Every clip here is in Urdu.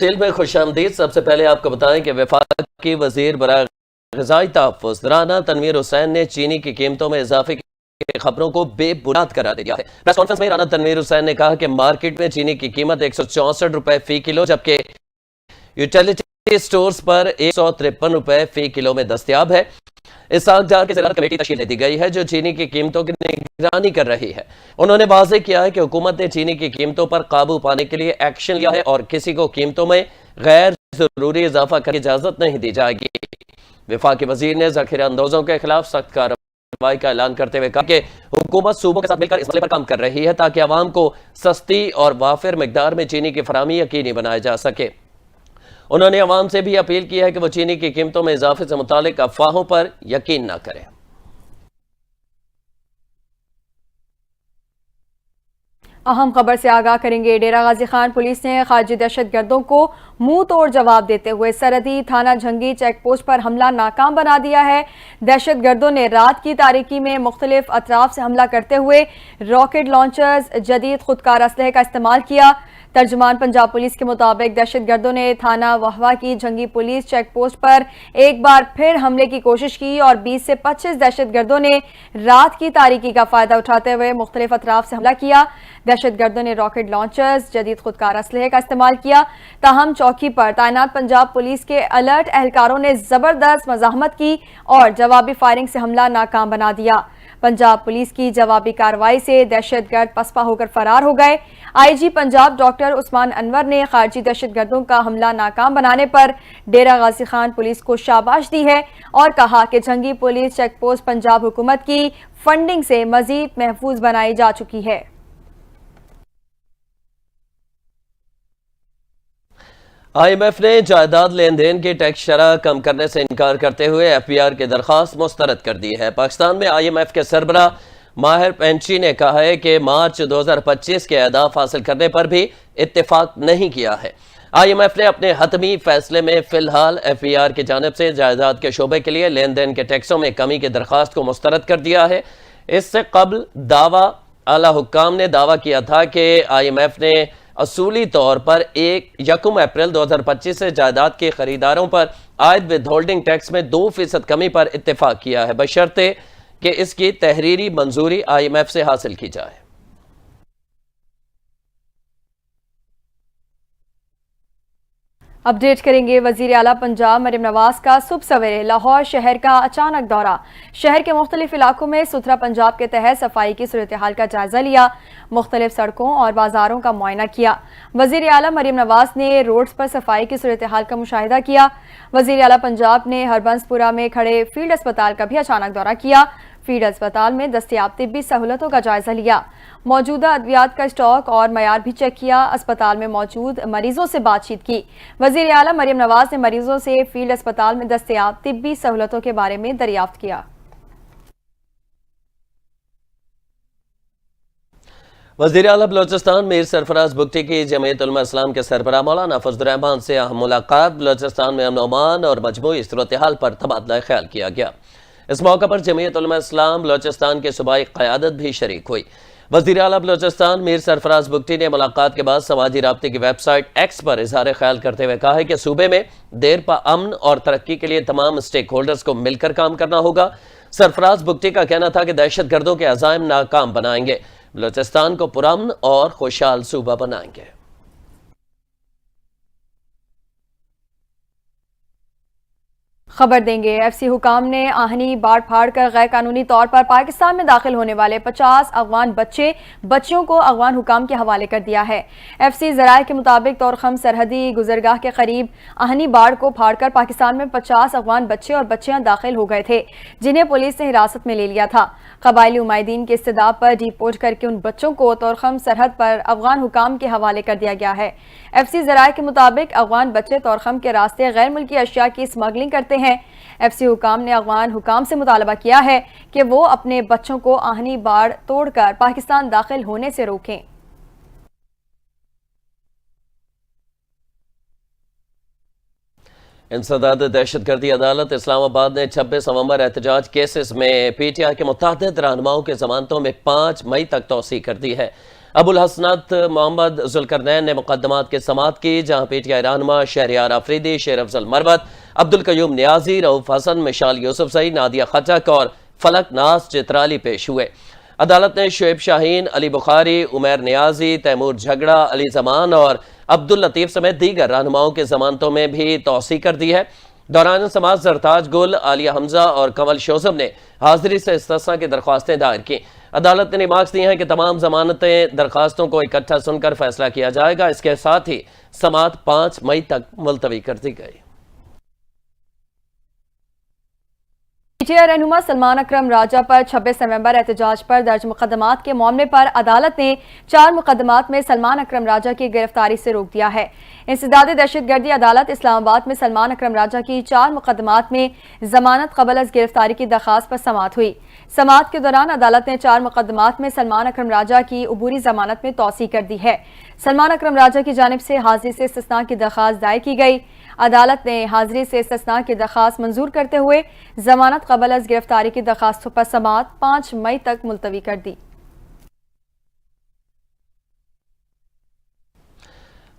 تفصیل میں خوش آمدید۔ سب سے پہلے آپ کو بتائیں کہ وفاقی وزیر برائے غذائی تحفظ رانا تنویر حسین نے چینی کی قیمتوں میں اضافے کی خبروں کو بے بنیاد قرار دے دیا ہے۔ پریس کانفرنس میں رانا تنویر حسین نے کہا کہ مارکیٹ میں چینی کی قیمت 164 روپے فی کلو جبکہ یوٹیلیٹی سٹورز پر 153 روپے فی کلو میں دستیاب ہے۔ اسحاق ڈار کی زراعت کمیٹی تشکیل دی گئی ہے جو چینی کی قیمتوں کی نگرانی کر رہی ہے۔ انہوں نے واضح کیا ہے کہ حکومت نے چینی کی قیمتوں پر قابو پانے کے لیے ایکشن لیا ہے اور کسی کو قیمتوں میں غیر ضروری اضافہ کرنے کی اجازت نہیں دی جائے گی۔ وفاقی وزیر نے ذخیرہ اندوزوں کے خلاف سخت کارروائی کا اعلان کرتے ہوئے کہا کہ حکومت صوبوں کے ساتھ مل کر اس مسئلے پر کام کر رہی ہے تاکہ عوام کو سستی اور وافر مقدار میں چینی کی فراہمی یقینی بنایا جا سکے۔ انہوں نے عوام سے بھی اپیل کی ہے کہ وہ چینی کی قیمتوں میں اضافے سے متعلق افواہوں پر یقین نہ کریں۔ اہم خبر سے آگاہ کریں گے۔ ڈیرہ غازی خان پولیس نے خارجی دہشت گردوں کو منہ توڑ جواب دیتے ہوئے سرحدی تھانہ جھنگی چیک پوسٹ پر حملہ ناکام بنا دیا ہے۔ دہشت گردوں نے رات کی تاریکی میں مختلف اطراف سے حملہ کرتے ہوئے راکٹ لانچرز، جدید خودکار اسلحے کا استعمال کیا۔ ترجمان پنجاب پولیس کے مطابق دہشت گردوں نے تھانہ وہوا کی جھنگی پولیس چیک پوسٹ پر ایک بار پھر حملے کی کوشش کی اور 20 سے 25 دہشت گردوں نے رات کی تاریکی کا فائدہ اٹھاتے ہوئے مختلف اطراف سے حملہ کیا۔ دہشت گردوں نے راکٹ لانچرز، جدید خودکار اسلحے کا استعمال کیا۔ تاہم چوکی پر تعینات پنجاب پولیس کے الرٹ اہلکاروں نے زبردست مزاحمت کی اور جوابی فائرنگ سے حملہ ناکام بنا دیا۔ پنجاب پولیس کی جوابی کارروائی سے دہشت گرد پسپا ہو کر فرار ہو گئے۔ آئی جی پنجاب ڈاکٹر عثمان انور نے خارجی دہشت گردوں کا حملہ ناکام بنانے پر ڈیرہ غازی خان پولیس کو شاباش دی ہے اور کہا کہ جھنگی پولیس چیک پوسٹ پنجاب حکومت کی فنڈنگ سے مزید محفوظ بنائی جا چکی ہے۔ آئی ایم ایف نے جائیداد لین دین کی ٹیکس شرح کم کرنے سے انکار کرتے ہوئے ایف بی آر کی درخواست مسترد کر دی ہے۔ پاکستان میں آئی ایم ایف کے سربراہ ماہر پینچی نے کہا ہے کہ مارچ 2025 کے اہداف حاصل کرنے پر بھی اتفاق نہیں کیا ہے۔ آئی ایم ایف نے اپنے حتمی فیصلے میں فی الحال ایف بی آر کی جانب سے جائیداد کے شعبے کے لیے لین دین کے ٹیکسوں میں کمی کی درخواست کو مسترد کر دیا ہے۔ اس سے قبل اعلیٰ حکام نے دعویٰ کیا تھا کہ آئی ایم ایف نے اصولی طور پر 1 اپریل 2025 سے جائیداد کے خریداروں پر عائد ود ہولڈنگ ٹیکس میں 2% کمی پر اتفاق کیا ہے بشرطے کہ اس کی تحریری منظوری آئی ایم ایف سے حاصل کی جائے۔ اپڈیٹ کریں گے۔ وزیر اعلیٰ پنجاب مریم نواز کا صبح سویرے لاہور شہر کا اچانک دورہ۔ شہر کے مختلف علاقوں میں ستھرا پنجاب کے تحت صفائی کی صورتحال کا جائزہ لیا، مختلف سڑکوں اور بازاروں کا معائنہ کیا۔ وزیر اعلیٰ مریم نواز نے روڈز پر صفائی کی صورتحال کا مشاہدہ کیا۔ وزیر اعلیٰ پنجاب نے ہربنس پورہ میں کھڑے فیلڈ اسپتال کا بھی اچانک دورہ کیا۔ فیلڈ اسپتال میں دستیاب طبی سہولتوں کا جائزہ لیا، موجودہ ادویات کا اسٹاک اور معیار بھی چیک کیا، اسپتال میں موجود مریضوں سے بات چیت کی۔ وزیر اعلیٰ مریم نواز نے مریضوں سے فیلڈ اسپتال میں دستیاب طبی سہولتوں کے بارے میں دریافت کیا۔ وزیر اعلیٰ بلوچستان میر سرفراز بگٹی کی جمعیت علماء اسلام کے سربراہ مولانا فضل الرحمان سے اہم ملاقات۔ بلوچستان میں امن و امان اور مجموعی صورتحال پر تبادلہ خیال کیا گیا۔ اس موقع پر جمعیت علماء اسلام بلوچستان کے صوبائی قیادت بھی شریک ہوئی۔ وزیر اعلیٰ بلوچستان میر سرفراز بگٹی نے ملاقات کے بعد سماجی رابطے کی ویب سائٹ ایکس پر اظہار خیال کرتے ہوئے کہا ہے کہ صوبے میں دیر پا امن اور ترقی کے لیے تمام سٹیک ہولڈرز کو مل کر کام کرنا ہوگا۔ سرفراز بگٹی کا کہنا تھا کہ دہشت گردوں کے عزائم ناکام بنائیں گے، بلوچستان کو پرامن اور خوشحال صوبہ بنائیں گے۔ خبر دیں گے۔ ایف سی حکام نے آہنی باڑ پھاڑ کر غیر قانونی طور پر پاکستان میں داخل ہونے والے 50 افغان بچیوں کو افغان حکام کے حوالے کر دیا ہے۔ ایف سی ذرائع کے مطابق طورخم سرحدی گزرگاہ کے قریب آہنی باڑ کو پھاڑ کر پاکستان میں 50 افغان بچے اور بچیاں داخل ہو گئے تھے جنہیں پولیس نے حراست میں لے لیا تھا۔ قبائلی عمائدین کے استدعا پر ڈیپورٹ کر کے ان بچوں کو طورخم سرحد پر افغان حکام کے حوالے کر دیا گیا ہے۔ ایف سی ذرائع کے مطابق افغان بچے طورخم کے راستے غیر ملکی اشیاء کی اسمگلنگ کرتے ہیں۔ ایف سی حکام نے افغان حکام سے مطالبہ کیا ہے کہ وہ اپنے بچوں کو آہنی باڑ توڑ کر پاکستان داخل ہونے سے روکیں۔ انسداد دہشت گردی عدالت اسلام آباد نے 26 نومبر احتجاج کیسز میں پی ٹی آئی کے متعدد رہنماؤں کے ضمانتوں میں 5 مئی تک توسیع کر دی ہے۔ ابو الحسنات محمد ذوالقرنین نے مقدمات کی سماعت کی، جہاں پی ٹی آئی رہنما شہریار آفریدی، شیر افضل مروت، عبدالقیوم نیازی، رؤف حسن، مشال یوسفزئی، نادیہ خٹک اور فلک ناز چترالی پیش ہوئے۔ عدالت نے شعیب شاہین، علی بخاری، عمیر نیازی، تیمور جھگڑا، علی زمان اور عبداللطیف سمیت دیگر رہنماؤں کی ضمانتوں میں بھی توسیع کر دی ہے۔ دوران سماعت زرتاج گل، عالیہ حمزہ اور کمل شوزم نے حاضری سے استثناء کی درخواستیں دائر کی۔ عدالت نے ریمارکس دی ہیں کہ تمام ضمانتیں درخواستوں کو اکٹھا سن کر فیصلہ کیا جائے گا۔ اس کے ساتھ ہی سماعت 5 مئی تک ملتوی کر دی گئی۔ پی ٹی آئی رہنما سلمان اکرم راجہ پر 26 نومبر احتجاج پر درج مقدمات کے معاملے پر عدالت نے 4 مقدمات میں سلمان اکرم راجہ کی گرفتاری سے روک دیا ہے۔ انسداد دہشت گردی عدالت اسلام آباد میں سلمان اکرم راجہ کی 4 مقدمات میں ضمانت قبل از گرفتاری کی درخواست پر سماعت ہوئی۔ سماعت کے دوران عدالت نے 4 مقدمات میں سلمان اکرم راجہ کی عبوری ضمانت میں توسیع کر دی ہے۔ سلمان اکرم راجہ کی جانب سے حاضری سے استثناء کی درخواست دائر کی گئی۔ عدالت نے حاضری سے استثناء کی درخواست منظور کرتے ہوئے ضمانت قبل از گرفتاری کی درخواستوں پر سماعت 5 مئی تک ملتوی کر دی۔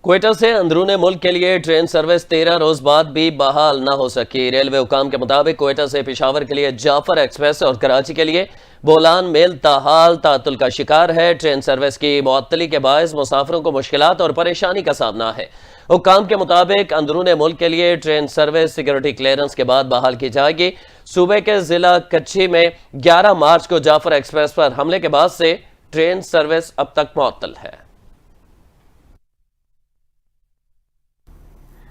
کوئٹہ سے اندرون ملک کے لیے ٹرین سروس 13 روز بعد بھی بحال نہ ہو سکی۔ ریلوے حکام کے مطابق کوئٹہ سے پشاور کے لیے جعفر ایکسپریس اور کراچی کے لیے بولان میل تاحال تعطل کا شکار ہے۔ ٹرین سروس کی معطلی کے باعث مسافروں کو مشکلات اور پریشانی کا سامنا ہے۔ حکام کے مطابق اندرون ملک کے لیے ٹرین سروس سیکیورٹی کلیئرنس کے بعد بحال کی جائے گی۔ صوبے کے ضلع کچھی میں 11 مارچ کو جعفر ایکسپریس پر حملے کے بعد سے ٹرین سروس اب تک معطل ہے۔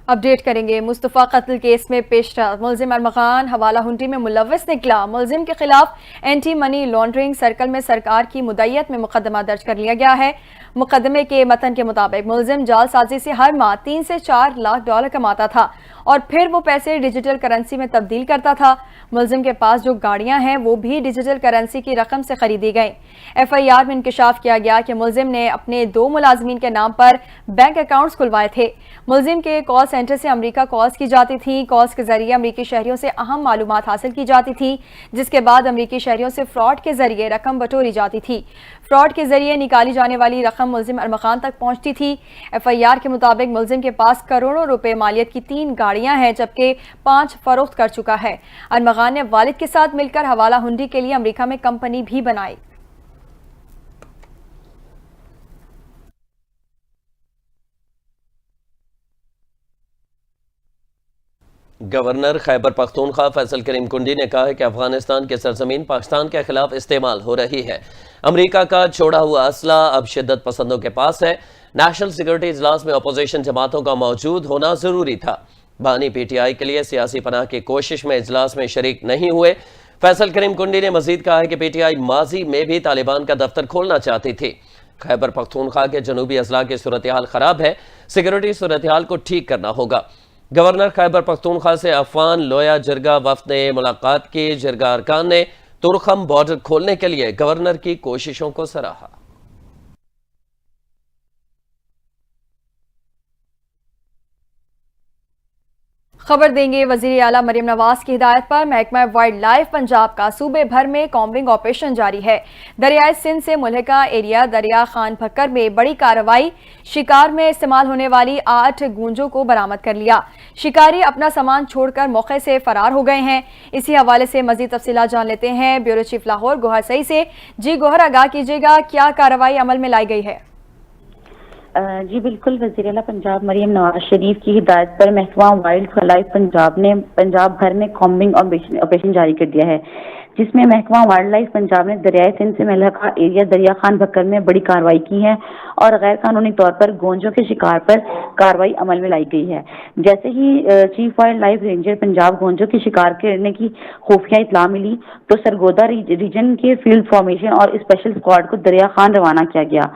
اپڈیٹ کریں گے مصطفیٰ قتل کیس میں پیشرفت۔ ملزم ارمغان حوالہ ہنڈی میں ملوث نکلا۔ ملزم کے خلاف اینٹی منی لانڈرنگ سرکل میں سرکار کی مدعیت میں مقدمہ درج کر لیا گیا ہے۔ مقدمے کے متن کے مطابق ملزم جعل سازی سے ہر ماہ 3 سے 4 لاکھ ڈالر کماتا تھا اور پھر وہ پیسے ڈیجیٹل کرنسی میں تبدیل کرتا تھا۔ ملزم کے پاس جو گاڑیاں ہیں وہ بھی ڈیجیٹل کرنسی کی رقم سے خریدی گئیں۔ ایف آئی آر میں انکشاف کیا گیا کہ ملزم نے اپنے 2 ملازمین کے نام پر بینک اکاؤنٹس کھلوائے تھے۔ ملزم کے کال سینٹر سے امریکہ کالز کی جاتی تھیں۔ کالز کے ذریعے امریکی شہریوں سے اہم معلومات حاصل کی جاتی تھی، جس کے بعد امریکی شہریوں سے فراڈ کے ذریعے رقم بٹوری جاتی تھی۔ فراڈ کے ذریعے نکالی جانے والی رقم ملزم ارمغان تک پہنچتی تھی۔ ایف آئی آر کے مطابق ملزم کے پاس کروڑوں روپے مالیت کی 3 گاڑیاں ہیں، جبکہ 5 فروخت کر چکا ہے۔ ارمغان نے والد کے ساتھ مل کر حوالہ ہنڈی کے لیے امریکہ میں کمپنی بھی بنائی۔ گورنر خیبر پختونخوا فیصل کریم کنڈی نے کہا ہے کہ افغانستان کی سرزمین پاکستان کے خلاف استعمال ہو رہی ہے۔ امریکہ کا چھوڑا ہوا اسلحہ اب شدت پسندوں کے پاس ہے۔ نیشنل سیکورٹی اجلاس میں اپوزیشن جماعتوں کا موجود ہونا ضروری تھا۔ بانی پی ٹی آئی کے لیے سیاسی پناہ کی کوشش میں اجلاس میں شریک نہیں ہوئے۔ فیصل کریم کنڈی نے مزید کہا ہے کہ پی ٹی آئی ماضی میں بھی طالبان کا دفتر کھولنا چاہتی تھی۔ خیبر پختونخوا کے جنوبی اضلاع کی صورتحال خراب ہے، سیکورٹی صورتحال کو ٹھیک کرنا ہوگا۔ گورنر خیبر پختونخوا سے عفان لویا جرگہ وفد نے ملاقات کی۔ جرگہ ارکان نے تورخم بارڈر کھولنے کے لیے گورنر کی کوششوں کو سراہا۔ خبر دیں گے وزیر اعلیٰ مریم نواز کی ہدایت پر محکمہ وائلڈ لائف پنجاب کا صوبے بھر میں کامبنگ آپریشن جاری ہے۔ دریائے سندھ سے ملحقہ ایریا دریا خان بھکر میں بڑی کارروائی، شکار میں استعمال ہونے والی 8 گونجوں کو برآمد کر لیا۔ شکاری اپنا سامان چھوڑ کر موقع سے فرار ہو گئے ہیں۔ اسی حوالے سے مزید تفصیلات جان لیتے ہیں بیورو چیف لاہور گوہر سعید سے۔ جی گوہر، آگاہ کیجیے گا کیا کارروائی عمل میں لائی گئی ہے؟ جی بالکل، وزیر اعلیٰ پنجاب مریم نواز شریف کی ہدایت پر محکمہ وائلڈ لائف پنجاب نے پنجاب بھر میں کامبنگ آپریشن جاری کر دیا ہے، جس میں محکمہ وائلڈ لائف پنجاب نے دریائے سندھ سے ملحقہ ایریا دریا خان بھکر میں بڑی کارروائی کی ہے اور غیر قانونی طور پر گونجوں کے شکار پر کارروائی عمل میں لائی گئی ہے۔ جیسے ہی chief wild life ranger Punjab گونجوں کے شکار کرنے کی خفیہ اطلاع ملی تو سرگودا ریجن کے فیلڈ فارمیشن اور اسپیشل اسکواڈ کو دریا خان روانہ کیا گیا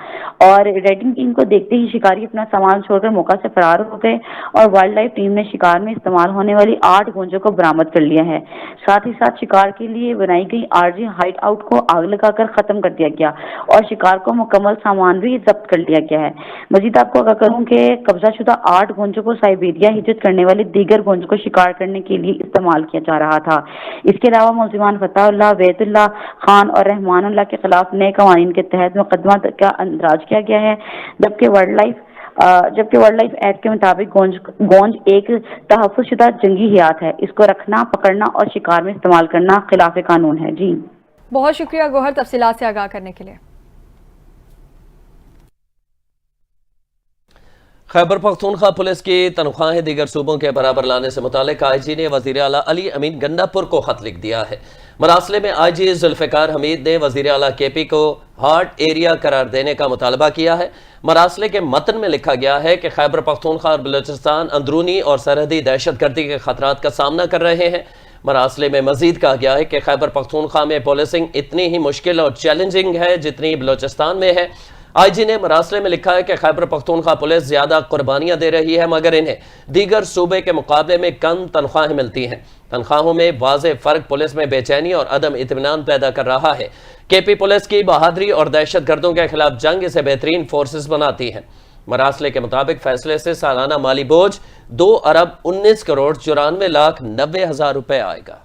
اور ریڈنگ ٹیم کو دیکھتے ہی شکاری اپنا سامان چھوڑ کر موقع سے فرار ہو گئے اور وائلڈ لائف ٹیم نے شکار میں استعمال ہونے والی 8 گونجوں کو برآمد کر لیا ہے۔ ساتھ ہی ساتھ شکار کے لیے بنائی گئی عارضی ہائٹ آؤٹ کو آگ لگا کر ختم کر دیا گیا اور شکار کو مکمل سامان بھی ضبط کر لیا گیا ہے۔ مزید آپ کو آگاہ کروں کہ قبضہ شدہ 8 گونجوں کو سائبیریا ہجرت کرنے والے دیگر گونجوں کو شکار کرنے کے لیے استعمال کیا جا رہا تھا۔ اس کے علاوہ ملزمان فتح اللہ، وحید اللہ خان اور رحمان اللہ کے خلاف نئے قوانین کے تحت مقدمہ کا اندراج کیا گیا ہے، جبکہ وائلڈ لائف ایکٹ کے مطابق گونج ایک تحفظ شدہ جنگی حیات ہے، اس کو رکھنا، پکڑنا اور شکار میں استعمال کرنا خلاف قانون ہے۔ جی بہت شکریہ گوہر تفصیلات سے آگاہ کرنے کے لیے۔ خیبر پختونخوا پولیس کی تنخواہیں دیگر صوبوں کے برابر لانے سے متعلق آئی جی نے وزیر اعلیٰ علی امین گنڈا پور کو خط لکھ دیا ہے۔ مراسلے میں آئی جی ذوالفقار حمید نے وزیر اعلیٰ کے پی کو ہارٹ ایریا قرار دینے کا مطالبہ کیا ہے۔ مراسلے کے متن میں لکھا گیا ہے کہ خیبر پختونخوا اور بلوچستان اندرونی اور سرحدی دہشت گردی کے خطرات کا سامنا کر رہے ہیں۔ مراسلے میں مزید کہا گیا ہے کہ خیبر پختونخوا میں پولیسنگ اتنی ہی مشکل اور چیلنجنگ ہے جتنی بلوچستان میں ہے۔ آئی جی نے مراسلے میں لکھا ہے کہ خیبر پختونخوا پولیس زیادہ قربانیاں دے رہی ہے مگر انہیں دیگر صوبے کے مقابلے میں کم تنخواہیں ملتی ہیں۔ تنخواہوں میں واضح فرق پولیس میں بے چینی اور عدم اطمینان پیدا کر رہا ہے۔ کے پی پولیس کی بہادری اور دہشت گردوں کے خلاف جنگ اسے بہترین فورسز بناتی ہے۔ مراسلے کے مطابق فیصلے سے سالانہ مالی بوجھ 2 ارب 19 کروڑ 94 لاکھ 90 ہزار روپے آئے گا۔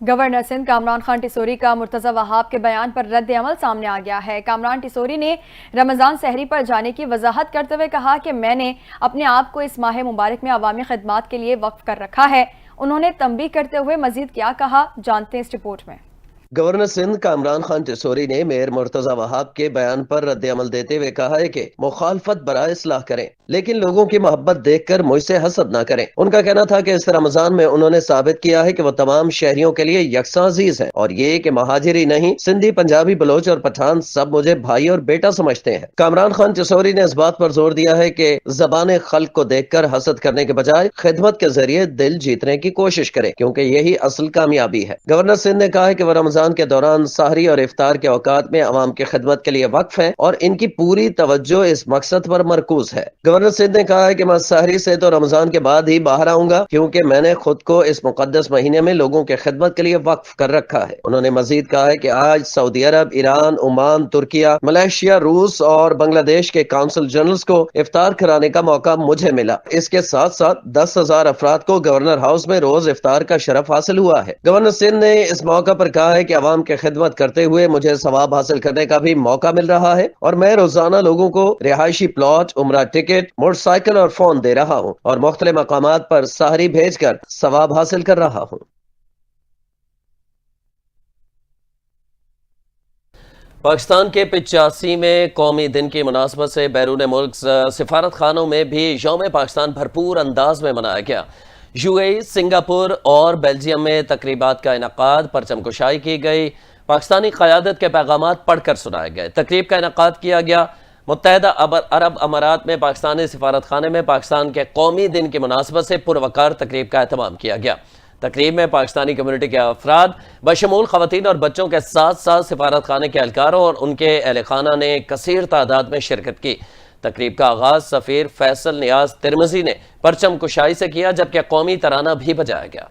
گورنر سندھ کامران خان ٹیسوری کا مرتضی وہاب کے بیان پر رد عمل سامنے آ گیا ہے۔ کامران ٹیسوری نے رمضان سحری پر جانے کی وضاحت کرتے ہوئے کہا کہ میں نے اپنے آپ کو اس ماہ مبارک میں عوامی خدمات کے لیے وقف کر رکھا ہے۔ انہوں نے تنبیہ کرتے ہوئے مزید کیا کہا، جانتے ہیں اس رپورٹ میں۔ گورنر سندھ کامران خان ٹیسوری نے میئر مرتضی وہاب کے بیان پر رد عمل دیتے ہوئے کہا ہے کہ مخالفت برائے اصلاح کریں لیکن لوگوں کی محبت دیکھ کر مجھ سے حسد نہ کریں۔ ان کا کہنا تھا کہ اس رمضان میں انہوں نے ثابت کیا ہے کہ وہ تمام شہریوں کے لیے یکساں عزیز ہیں اور یہ کہ مہاجری نہیں، سندھی، پنجابی، بلوچ اور پٹھان سب مجھے بھائی اور بیٹا سمجھتے ہیں۔ کامران خان ٹیسوری نے اس بات پر زور دیا ہے کہ زبان خلق کو دیکھ کر حسد کرنے کے بجائے خدمت کے ذریعے دل جیتنے کی کوشش کریں کیونکہ یہی اصل کامیابی ہے۔ گورنر سندھ نے کہا ہے کہ وہ رمضان کے دوران سحری اور افطار کے اوقات میں عوام کی خدمت کے لیے وقف ہیں اور ان کی پوری توجہ اس مقصد پر مرکوز ہے۔ گورنر سندھ نے کہا ہے کہ میں سحری سے تو رمضان کے بعد ہی باہر آؤں گا کیونکہ میں نے خود کو اس مقدس مہینے میں لوگوں کی خدمت کے لیے وقف کر رکھا ہے۔ انہوں نے مزید کہا ہے کہ آج سعودی عرب، ایران، عمان، ترکیہ، ملائیشیا، روس اور بنگلہ دیش کے کونسل جنرلز کو افطار کرانے کا موقع مجھے ملا۔ اس کے ساتھ ساتھ 10,000 افراد کو گورنر ہاؤس میں روز افطار کا شرف حاصل ہوا ہے۔ گورنر سندھ نے اس موقع پر کہا ہے کہ عوام کے خدمت کرتے ہوئے مجھے ثواب حاصل کرنے کا بھی موقع مل رہا ہے اور میں روزانہ لوگوں کو رہائشی پلاٹ، عمرہ ٹکٹ، موٹر سائیکل اور فون دے رہا ہوں اور مختلف مقامات پر سحری بھیج کر ثواب حاصل کر رہا ہوں۔ پاکستان کے 85ویں قومی دن کی مناسبت سے بیرون ملک سفارت خانوں میں بھی یوم پاکستان بھرپور انداز میں منایا گیا۔ یو اے ای، سنگاپور اور بیلجیم میں تقریبات کا انعقاد، پرچم کشائی کی گئی، پاکستانی قیادت کے پیغامات پڑھ کر سنائے گئے۔ تقریب کا انعقاد کیا گیا متحدہ عرب امارات میں پاکستانی سفارت خانے میں پاکستان کے قومی دن کی مناسبت سے پروقار تقریب کا اہتمام کیا گیا۔ تقریب میں پاکستانی کمیونٹی کے افراد بشمول خواتین اور بچوں کے ساتھ ساتھ سفارت خانے کے اہلکاروں اور ان کے اہل خانہ نے کثیر تعداد میں شرکت کی۔ تقریب کا آغاز سفیر فیصل نیاز ترمزی نے پرچم کشائی سے کیا جبکہ قومی ترانہ بھی بجایا گیا۔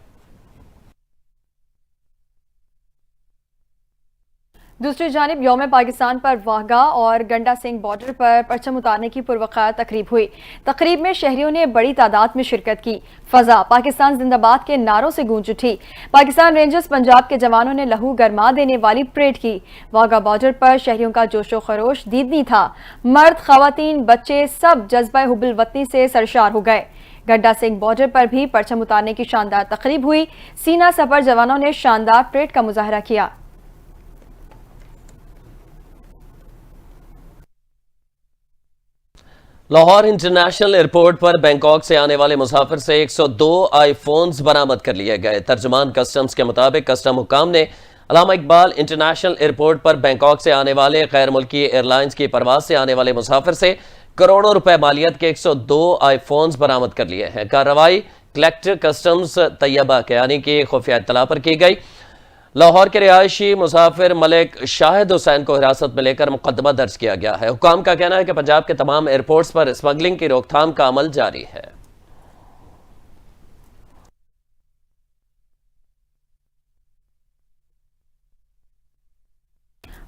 دوسری جانب یوم پاکستان پر واہگہ اور گنڈا سنگھ بارڈر پر پرچم اتارنے کی پروقار تقریب ہوئی۔ تقریب میں شہریوں نے بڑی تعداد میں شرکت کی۔ فضا پاکستان زندہ باد کے نعروں سے گونج اٹھی۔ پاکستان رینجرز پنجاب کے جوانوں نے لہو گرما دینے والی پریڈ کی۔ واہگہ بارڈر پر شہریوں کا جوش و خروش دیدنی تھا۔ مرد، خواتین، بچے سب جذبہ حب الوطنی سے سرشار ہو گئے۔ گنڈا سنگھ بارڈر پر بھی پرچم اتارنے کی شاندار تقریب ہوئی۔ سینہ سپر جوانوں نے شاندار پریڈ کا مظاہرہ کیا۔ لاہور انٹرنیشنل ایئرپورٹ پر بینکاک سے آنے والے مسافر سے 102 آئی فونز برآمد کر لیے گئے۔ ترجمان کسٹمز کے مطابق کسٹم حکام نے علامہ اقبال انٹرنیشنل ایئرپورٹ پر بینکاک سے آنے والے غیر ملکی ایئر لائنز کی پرواز سے آنے والے مسافر سے کروڑوں روپے مالیت کے 102 آئی فونز برآمد کر لیے ہیں۔ کارروائی کلیکٹر کسٹمز طیبہ کیانی کی خفیہ اطلاع پر کی گئی۔ لاہور کے رہائشی مسافر ملک شاہد حسین کو حراست میں لے کر مقدمہ درج کیا گیا ہے۔ حکام کا کہنا ہے کہ پنجاب کے تمام ایئرپورٹس پر اسمگلنگ کی روک تھام کا عمل جاری ہے۔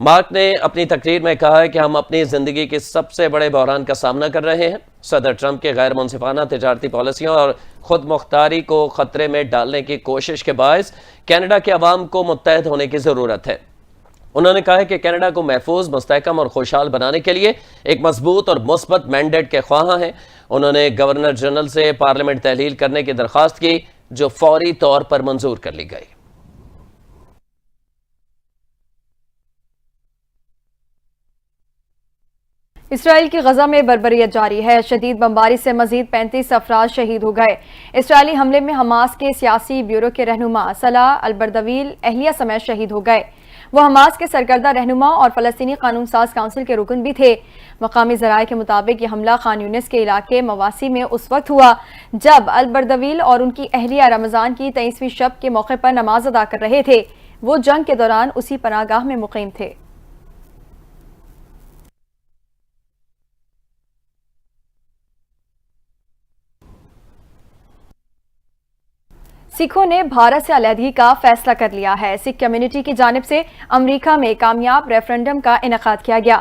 مارک نے اپنی تقریر میں کہا ہے کہ ہم اپنی زندگی کے سب سے بڑے بحران کا سامنا کر رہے ہیں۔ صدر ٹرمپ کے غیر منصفانہ تجارتی پالیسیوں اور خود مختاری کو خطرے میں ڈالنے کی کوشش کے باعث کینیڈا کے عوام کو متحد ہونے کی ضرورت ہے۔ انہوں نے کہا ہے کہ کینیڈا کو محفوظ، مستحکم اور خوشحال بنانے کے لیے ایک مضبوط اور مثبت مینڈیٹ کے خواہاں ہیں۔ انہوں نے گورنر جنرل سے پارلیمنٹ تحلیل کرنے کی درخواست کی، جو فوری طور پر منظور کر لی گئی۔ اسرائیل کی غزہ میں بربریت جاری ہے۔ شدید بمباری سے مزید 35 افراد شہید ہو گئے۔ اسرائیلی حملے میں حماس کے سیاسی بیورو کے رہنما صلاح البردویل اہلیہ سمیت شہید ہو گئے۔ وہ حماس کے سرکردہ رہنما اور فلسطینی قانون ساز کونسل کے رکن بھی تھے۔ مقامی ذرائع کے مطابق یہ حملہ خان یونس کے علاقے مواسی میں اس وقت ہوا جب البردویل اور ان کی اہلیہ رمضان کی 23ویں شب کے موقع پر نماز ادا کر رہے تھے۔ وہ جنگ کے دوران اسی پناہ گاہ میں مقیم تھے۔ سکھوں نے بھارت سے علیحدگی کا فیصلہ کر لیا ہے۔ سکھ کمیونٹی کی جانب سے امریکہ میں کامیاب ریفرنڈم کا انعقاد کیا گیا۔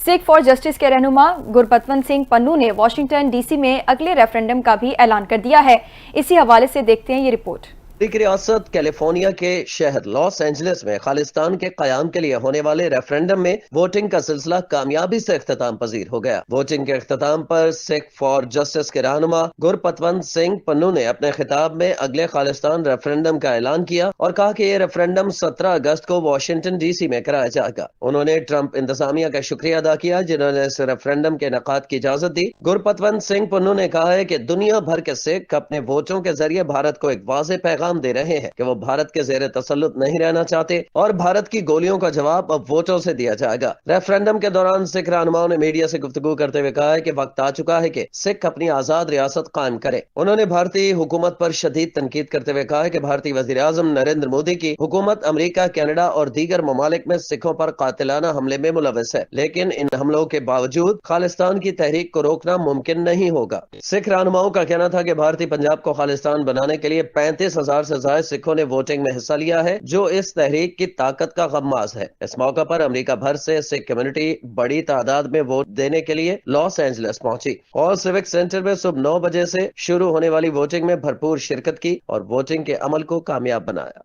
سکھ فار جسٹس کے رہنما گرپتونت سنگھ پنو نے واشنگٹن ڈی سی میں اگلے ریفرنڈم کا بھی اعلان کر دیا ہے۔ اسی حوالے سے دیکھتے ہیں یہ رپورٹ۔ ایک ریاست کیلیفورنیا کے شہر لاس اینجلس میں خالصتان کے قیام کے لیے ہونے والے ریفرنڈم میں ووٹنگ کا سلسلہ کامیابی سے اختتام پذیر ہو گیا۔ ووٹنگ کے اختتام پر سکھ فار جسٹس کے رہنما گرپتونت سنگھ پنو نے اپنے خطاب میں اگلے خالصتان ریفرنڈم کا اعلان کیا اور کہا کہ یہ ریفرنڈم 17 اگست کو واشنگٹن ڈی سی میں کرایا جائے گا۔ انہوں نے ٹرمپ انتظامیہ کا شکریہ ادا کیا جنہوں نے اس ریفرنڈم کے انعقاد کی اجازت دی۔ گرپتونت سنگھ پنو نے کہا ہے کہ دنیا بھر کے سکھ اپنے ووٹوں کے ذریعے بھارت کو ایک واضح پیغام دے رہے ہیں کہ وہ بھارت کے زیر تسلط نہیں رہنا چاہتے اور بھارت کی گولیوں کا جواب اب ووٹوں سے دیا جائے گا۔ ریفرنڈم کے دوران سکھ رہنماؤں نے میڈیا سے گفتگو کرتے ہوئے کہا ہے کہ وقت آ چکا ہے کہ سکھ اپنی آزاد ریاست قائم کرے۔ انہوں نے بھارتی حکومت پر شدید تنقید کرتے ہوئے کہا ہے کہ بھارتی وزیر اعظم نریندر مودی کی حکومت امریکہ، کینیڈا اور دیگر ممالک میں سکھوں پر قاتلانہ حملے میں ملوث ہے، لیکن ان حملوں کے باوجود خالصتان کی تحریک کو روکنا ممکن نہیں ہوگا۔ سکھ رہنماؤں کا کہنا تھا کہ بھارتی پنجاب کو خالصتان بنانے کے لیے 35,000 سے زائد سکھوں نے ووٹنگ میں حصہ لیا ہے، جو اس تحریک کی طاقت کا غماز ہے۔ اس موقع پر امریکہ بھر سے سکھ کمیونٹی بڑی تعداد میں ووٹ دینے کے لیے لاس اینجلس پہنچی اور سیوک سینٹر میں صبح 9 بجے سے شروع ہونے والی ووٹنگ میں بھرپور شرکت کی اور ووٹنگ کے عمل کو کامیاب بنایا۔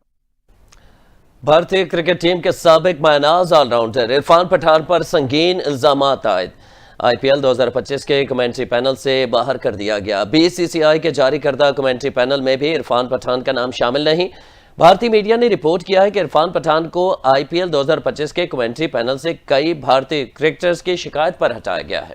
بھارتی کرکٹ ٹیم کے سابق ماہ ناز آل راؤنڈر عرفان پٹھان پر سنگین الزامات عائد۔ آئی پی ایل 2025 کے کمنٹری پینل سے باہر کر دیا گیا۔ بی سی سی آئی کے جاری کردہ کمنٹری پینل میں بھی عرفان پٹھان کا نام شامل نہیں۔ بھارتی میڈیا نے رپورٹ کیا ہے کہ عرفان پٹھان کو آئی پی ایل 2025 کے کمنٹری پینل سے کئی بھارتی کرکٹرز کی شکایت پر ہٹایا گیا ہے۔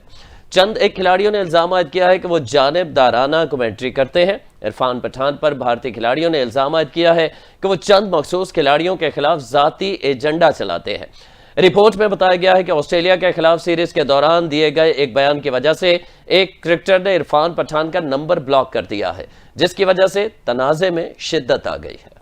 چند ایک کھلاڑیوں نے الزام عائد کیا ہے کہ وہ جانبدارانہ کمنٹری کرتے ہیں۔ عرفان پٹھان پر بھارتی کھلاڑیوں نے الزام عائد کیا ہے کہ وہ چند مخصوص کھلاڑیوں کے خلاف ذاتی ایجنڈا چلاتے ہیں۔ رپورٹ میں بتایا گیا ہے کہ آسٹریلیا کے خلاف سیریز کے دوران دیے گئے ایک بیان کی وجہ سے ایک کرکٹر نے عرفان پٹھان کا نمبر بلاک کر دیا ہے، جس کی وجہ سے تنازع میں شدت آ گئی ہے۔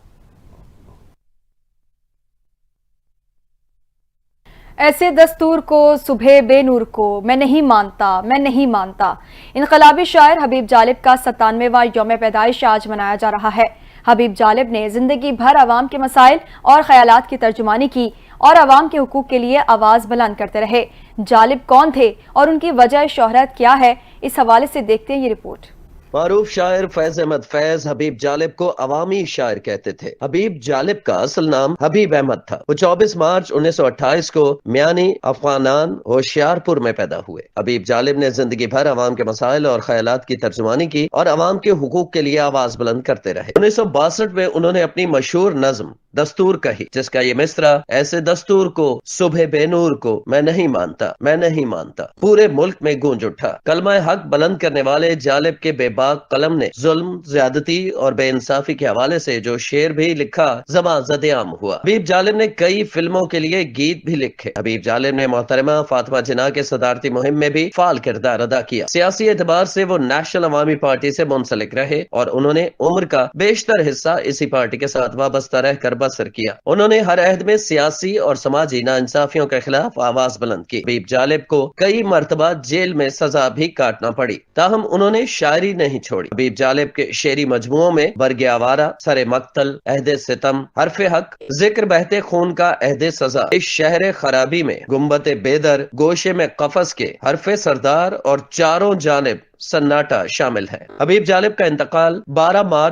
ایسے دستور کو صبح بے نور کو میں نہیں مانتا، میں نہیں مانتا۔ انقلابی شاعر حبیب جالب کا 97واں یوم پیدائش آج منایا جا رہا ہے۔ حبیب جالب نے زندگی بھر عوام کے مسائل اور خیالات کی ترجمانی کی اور عوام کے حقوق کے لیے آواز بلند کرتے رہے۔ جالب کون تھے اور ان کی وجہ شہرت کیا ہے، اس حوالے سے دیکھتے ہیں یہ رپورٹ۔ معروف شاعر فیض احمد فیض حبیب جالب کو عوامی شاعر کہتے تھے۔ حبیب جالب کا اصل نام حبیب احمد تھا۔ وہ 24 مارچ 1928 کو میانی افغانان ہوشیارپور میں پیدا ہوئے۔ حبیب جالب نے زندگی بھر عوام کے مسائل اور خیالات کی ترجمانی کی اور عوام کے حقوق کے لیے آواز بلند کرتے رہے۔ 1962 میں انہوں نے اپنی مشہور نظم دستور کہی، جس کا یہ مصرع ایسے دستور کو صبح بے نور کو میں نہیں مانتا، میں نہیں مانتا، پورے ملک میں گونج اٹھا۔ کلمہ حق بلند کرنے والے جالب کے بے باک قلم نے ظلم، زیادتی اور بے انصافی کے حوالے سے جو شعر بھی لکھا زباں زد عام ہوا۔ حبیب جالب نے کئی فلموں کے لیے گیت بھی لکھے۔ حبیب جالب نے محترمہ فاطمہ جناح کے صدارتی مہم میں بھی فعال کردار ادا کیا۔ سیاسی اعتبار سے وہ نیشنل عوامی پارٹی سے منسلک رہے اور انہوں نے عمر کا بیشتر حصہ اسی پارٹی کے ساتھ وابستہ رہ کر بسر کیا۔ انہوں نے ہر عہد میں سیاسی اور سماجی ناانصافیوں کے خلاف آواز بلند کی۔ حبیب جالب کو کئی مرتبہ جیل میں سزا بھی کاٹنا پڑی، تاہم انہوں نے شاعری نہیں چھوڑی۔ حبیب جالب کے شعری مجموعوں میں برگ آوارہ، سر مقتل، عہد ستم، حرف حق، ذکر بہتے خون کا، عہد سزا، اس شہر خرابی میں، گنبد بیدر، گوشے میں قفس کے، حرف سردار اور چاروں جانب سناٹا شامل ہے۔ حبیب جالب کا انتقال 12 مارچ